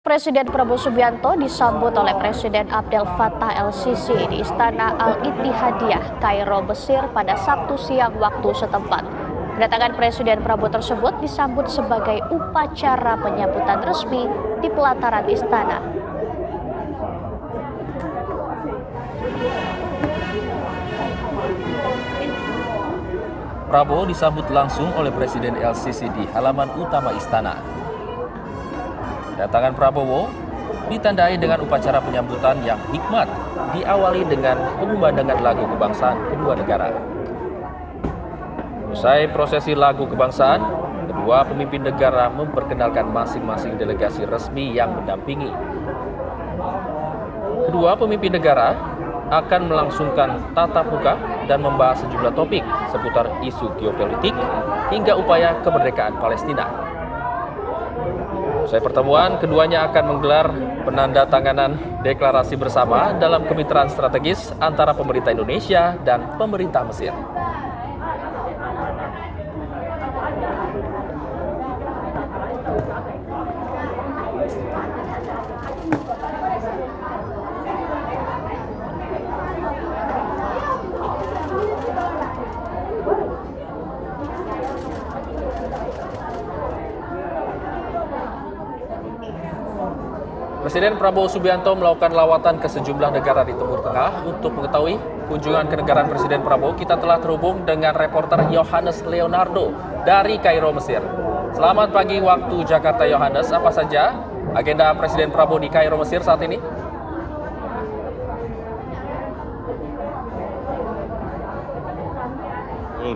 Presiden Prabowo Subianto disambut oleh Presiden Abdel Fattah el-Sisi di Istana Al-Ittihadiyah, Kairo, Mesir pada Sabtu siang waktu setempat. Kedatangan Presiden Prabowo tersebut disambut sebagai upacara penyambutan resmi di pelataran istana. Prabowo disambut langsung oleh Presiden el-Sisi di halaman utama istana. Kedatangan Prabowo ditandai dengan upacara penyambutan yang hikmat, diawali dengan pengumandangkan lagu kebangsaan kedua negara. Usai prosesi lagu kebangsaan, kedua pemimpin negara memperkenalkan masing-masing delegasi resmi yang mendampingi. Kedua pemimpin negara akan melangsungkan tatap muka dan membahas sejumlah topik seputar isu geopolitik hingga upaya kemerdekaan Palestina. Usai pertemuan, keduanya akan menggelar penandatanganan deklarasi bersama dalam kemitraan strategis antara pemerintah Indonesia dan pemerintah Mesir. Presiden Prabowo Subianto melakukan lawatan ke sejumlah negara di Timur Tengah. Untuk mengetahui kunjungan kenegaraan Presiden Prabowo, kita telah terhubung dengan reporter Yohanes Leonardo dari Kairo, Mesir. Selamat pagi waktu Jakarta, Yohanes. Apa saja agenda Presiden Prabowo di Kairo, Mesir saat ini?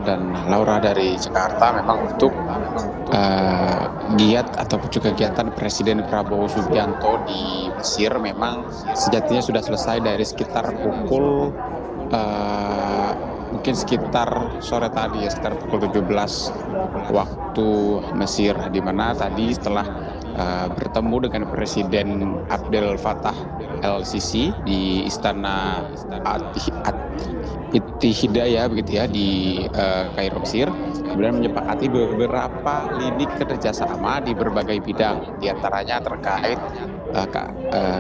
Dan Laura dari Jakarta, memang untuk giat ataupun juga kegiatan Presiden Prabowo Subianto di Mesir memang sejatinya sudah selesai dari sekitar pukul mungkin sekitar sore tadi ya, sekitar pukul 17 waktu Mesir, di mana tadi setelah bertemu dengan Presiden Abdel Fattah el-Sisi di Istana Ittihadiyah begitu ya di Kairo, Mesir, kemudian menyepakati beberapa lini kerjasama di berbagai bidang, diantaranya terkait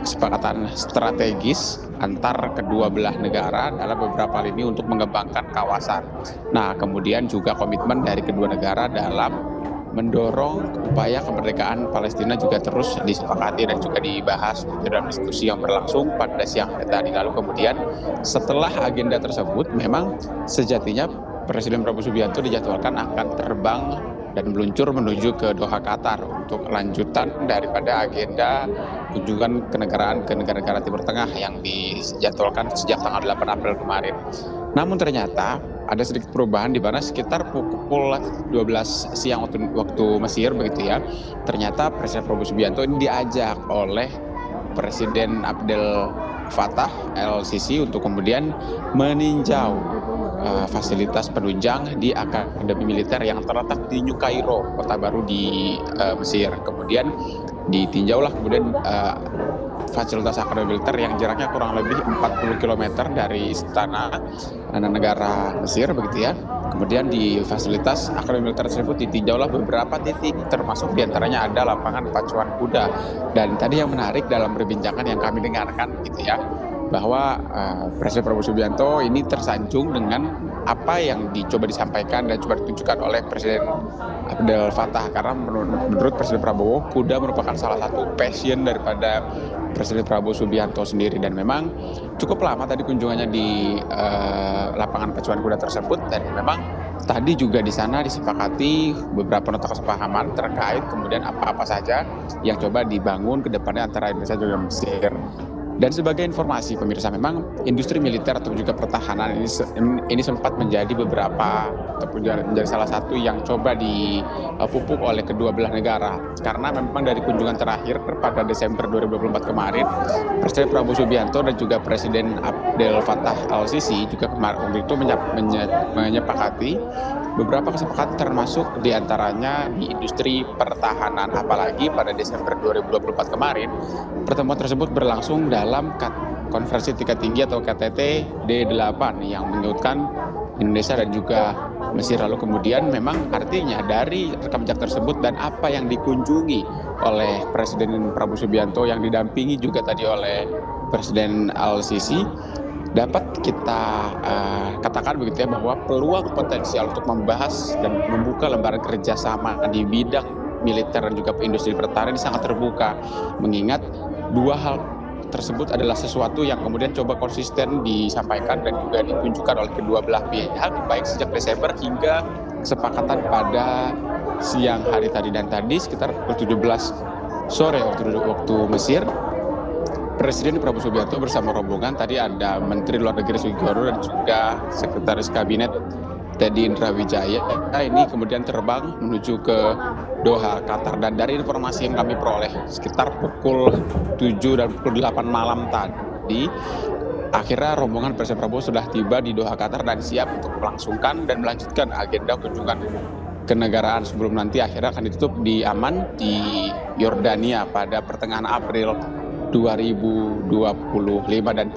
kesepakatan strategis antar kedua belah negara dalam beberapa lini untuk mengembangkan kawasan. Nah, kemudian juga komitmen dari kedua negara dalam mendorong upaya kemerdekaan Palestina juga terus disepakati dan juga dibahas dalam diskusi yang berlangsung pada siang tadi. Lalu kemudian setelah agenda tersebut, memang sejatinya Presiden Prabowo Subianto dijadwalkan akan terbang dan meluncur menuju ke Doha, Qatar untuk lanjutan daripada agenda kunjungan kenegaraan ke negara-negara Timur Tengah yang dijadwalkan sejak tanggal 8 April kemarin. Namun ternyata ada sedikit perubahan di mana sekitar pukul 12 siang waktu Mesir begitu ya. Ternyata Presiden Prabowo Subianto ini diajak oleh Presiden Abdel Fattah el-Sisi untuk kemudian meninjau fasilitas penunjang di Akademi Militer yang terletak di New Cairo, kota baru di Mesir. Kemudian ditinjaulah kemudian fasilitas Akademi Militer yang jaraknya kurang lebih 40 km dari istana negara Mesir begitu ya. Kemudian di fasilitas Akademi Militer tersebut ditinjaulah beberapa titik, termasuk diantaranya ada lapangan pacuan kuda. Dan tadi yang menarik dalam perbincangan yang kami dengarkan gitu ya, bahwa Presiden Prabowo Subianto ini tersanjung dengan apa yang dicoba disampaikan dan coba ditunjukkan oleh Presiden Abdel Fattah, karena menurut Presiden Prabowo, kuda merupakan salah satu passion daripada Presiden Prabowo Subianto sendiri. Dan memang cukup lama tadi kunjungannya di lapangan pacuan kuda tersebut, dan memang tadi juga di sana disepakati beberapa nota kesepahaman terkait kemudian apa-apa saja yang coba dibangun ke depannya antara Indonesia dan Mesir. Dan sebagai informasi pemirsa, memang industri militer atau juga pertahanan ini sempat menjadi beberapa ataupun menjadi salah satu yang coba dipupuk oleh kedua belah negara. Karena memang dari kunjungan terakhir pada Desember 2024 kemarin, Presiden Prabowo Subianto dan juga Presiden Abdel Fattah el-Sisi juga kemarin itu menyepakati beberapa kesepakatan, termasuk diantaranya di industri pertahanan. Apalagi pada Desember 2024 kemarin, pertemuan tersebut berlangsung dalam konferensi tingkat tinggi atau KTT D8 yang menyebutkan Indonesia dan juga Mesir. Lalu kemudian memang artinya dari rekam jejak tersebut dan apa yang dikunjungi oleh Presiden Prabowo Subianto yang didampingi juga tadi oleh Presiden Al-Sisi, dapat kita katakan begitu ya, bahwa peluang potensial untuk membahas dan membuka lembaran kerjasama di bidang militer dan juga industri pertahanan ini sangat terbuka, mengingat dua hal tersebut adalah sesuatu yang kemudian coba konsisten disampaikan dan juga ditunjukkan oleh kedua belah pihak, baik sejak Desember hingga kesepakatan pada siang hari tadi. Dan tadi sekitar pukul 17 sore waktu Mesir, Presiden Prabowo Subianto bersama rombongan, tadi ada Menteri Luar Negeri Sugiharto dan juga Sekretaris Kabinet Teddy Indra Wijaya. Ini kemudian terbang menuju ke Doha, Qatar. Dan dari informasi yang kami peroleh sekitar pukul 7 dan pukul 8 malam tadi, akhirnya rombongan Presiden Prabowo sudah tiba di Doha, Qatar dan siap untuk melangsungkan dan melanjutkan agenda kunjungan kenegaraan sebelum nanti akhirnya akan ditutup di Amman di Yordania pada pertengahan April 2025. Dan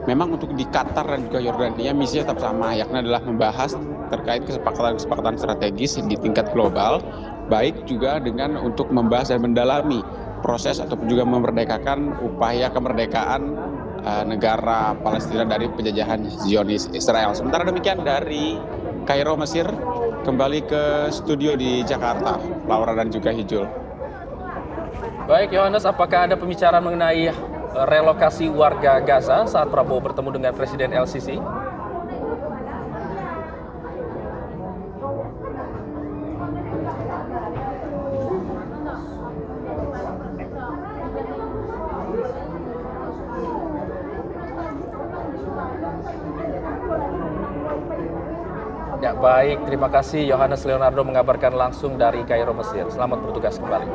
memang untuk di Qatar dan juga Yordania misinya tetap sama, yakni adalah membahas terkait kesepakatan strategis di tingkat global, baik juga dengan untuk membahas dan mendalami proses ataupun juga memerdekakan upaya kemerdekaan negara Palestina dari penjajahan Zionis Israel. Sementara demikian dari Kairo, Mesir, kembali ke studio di Jakarta, Laura dan juga Hijul. Baik, Yohanes, apakah ada pembicaraan mengenai relokasi warga Gaza saat Prabowo bertemu dengan Presiden El-Sisi? Ya, baik, terima kasih Yohanes Leonardo mengabarkan langsung dari Kairo, Mesir. Selamat bertugas kembali.